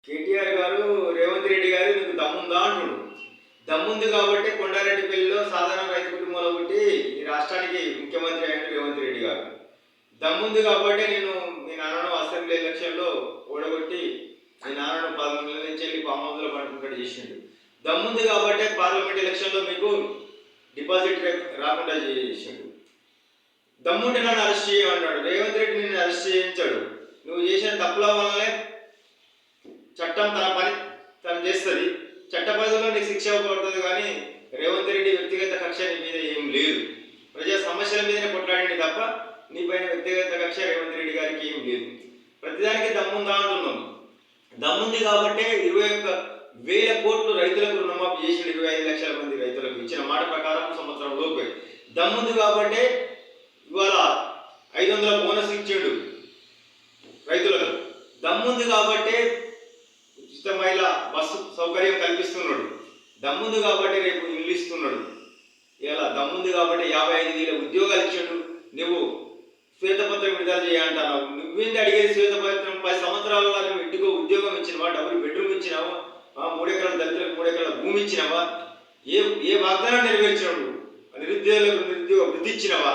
కేటీఆర్ గారు రేవంత్ రెడ్డి గారు నీకు దమ్ముందా అంటుండు. దమ్ముంది కాబట్టి కొండారెడ్డిపల్లిలో సాధారణ రైతు కుటుంబంలో పుట్టి ఈ రాష్ట్రానికి ముఖ్యమంత్రి అయిన రేవంత్ రెడ్డి గారు. దమ్ముంది కాబట్టి నేను మీ నాన్నను అసెంబ్లీ ఎలక్షన్లో ఓడగొట్టి మీ నాన్నను 13 నెలల నుంచి వెళ్ళి ఫామ్ హౌస్లో పడుకుంటాడు చేసిండు. దమ్ముంది కాబట్టి పార్లమెంట్ ఎలక్షన్లో మీకు డిపాజిట్ రాకుండా చేసిండు. దమ్ముంటే నన్ను అరెస్ట్ చేయమన్నాడు. రేవంత్ రెడ్డి నిన్ను అరెస్ట్ చేయించాడు. నువ్వు చేసిన తప్పుల వల్లనే చట్టం తన పని తను చేస్తుంది. చట్ట పరిధిలో నీకు శిక్ష పడుతుంది. కానీ రేవంత్ రెడ్డి వ్యక్తిగత కక్ష నీ మీద ఏం లేదు. ప్రజా సమస్యల మీదనే కొట్లాడింది తప్ప నీ పైన వ్యక్తిగత కక్ష రేవంత్ రెడ్డి గారికి ఏం లేదు. ప్రతిదానికి దమ్ముందా అంటున్నాం. దమ్ముంది కాబట్టి 21,000 కోట్లు రైతులకు రుణమాఫీ చేసి 25 లక్షల మంది రైతులకు ఇచ్చిన మాట ప్రకారం సంవత్సరం లోపే దమ్ముంది కాబట్టి ఇవాళ 500 బోనస్ ఇచ్చాడు రైతులకు. దమ్ముంది కాబట్టి ఉచిత మహిళ బస్సు సౌకర్యం కల్పిస్తున్నాడు. దమ్ముంది కాబట్టి రేపు ఇల్లు ఇస్తున్నాడు. ఇలా దమ్ముంది కాబట్టి 55,000 ఉద్యోగాలు ఇచ్చాడు. నువ్వు శ్వేతపత్రం విడుదల చేయంటున్నావు. నువ్వేంటి అడిగేది శ్వేతపత్రం? 10 సంవత్సరాలలో నువ్వు ఇంటికో ఉద్యోగం ఇచ్చినవా? డబుల్ బెడ్రూమ్ ఇచ్చినావా? 3 ఎకరాల దళితులకు 3 ఎకరాల భూమి ఇచ్చినావా? ఏ వాగ్దానం నెరవేర్చినావు? నిరుద్యోగులకు నిరుద్యోగ వృద్ధి ఇచ్చినావా?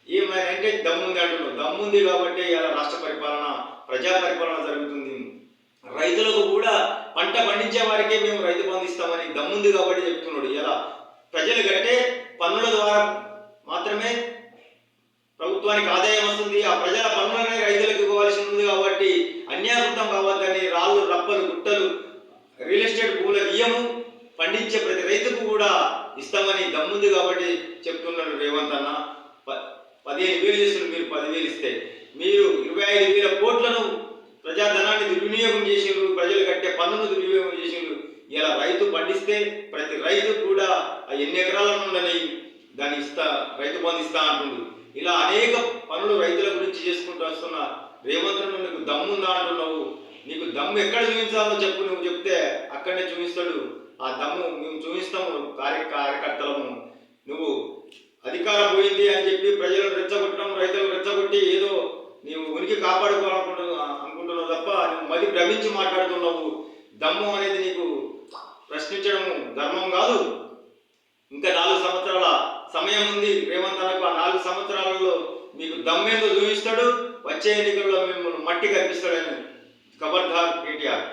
ఏమైనా అంటే దమ్ముంది అంటున్నావు. దమ్ముంది కాబట్టి ఇలా రాష్ట్ర పరిపాలన ప్రజా పరిపాలన జరుగుతుంది. రైతులకు కూడా పంట పండించే వారికే మేము రైతు బంధిస్తామని దమ్ముంది కాబట్టి చెప్తున్నాడు. ఇలా ప్రజలు కట్టే పన్నుల ద్వారా మాత్రమే ప్రభుత్వానికి ఆదాయం వస్తుంది. ఆ ప్రజల పన్నులనే రైతులకు ఇవ్వవలసి ఉంది కాబట్టి అన్యాకృతం కావద్దని రాళ్ళు రప్పలు గుట్టలు రియల్ ఎస్టేట్ భూముల ఇయ్యము, పండించే ప్రతి రైతుకు కూడా ఇస్తామని దమ్ముంది కాబట్టి చెప్తున్నాడు రేవంత్ అన్న. 15,000 చేస్తున్నారు, మీరు 10,000 ఇస్తే మీరు 25,000 కోట్లను ప్రజాధనాన్ని దుర్వినియోగం చేసిండ్రు. ప్రజలు కట్టే పన్నును దుర్వినియోగం చేసిండ్రు. ఇలా రైతు పండిస్తే ప్రతి రైతు కూడా ఎన్ని ఎకరాల నుండి దాన్ని రైతు బంధు ఇస్తా అంటుండు. ఇలా అనేక పనులు రైతుల గురించి చేసుకుంటూ వస్తున్న రేవంత్ రెడ్డి నీకు దమ్ముందా అంటున్నావు. నీకు దమ్ము ఎక్కడ చూపించాలో చెప్పు. నువ్వు చెప్తే అక్కడనే చూపిస్తాడు. ఆ దమ్ము మేము చూపిస్తాము కార్యకర్తలము. నువ్వు అధికారం పోయింది అని చెప్పి ప్రజలను రెచ్చగొట్టడం, రైతులను రెచ్చగొట్టి ఏదో నీవు ఉనికి అనుకుంటున్నావు తప్ప నువ్వు మది భ్రమించి మాట్లాడుతున్నావు. దమ్ము అనేది నీకు ప్రశ్నించడము ధర్మం కాదు. ఇంకా 4 సంవత్సరాల సమయం ఉంది రేవంత్ అన్నకు. ఆ 4 సంవత్సరాలలో మీకు దమ్మేందో చూపిస్తాడు. వచ్చే ఎన్నికల్లో మిమ్మల్ని మట్టి కనిపిస్తాడని. ఖబర్దార్ కేటీఆర్.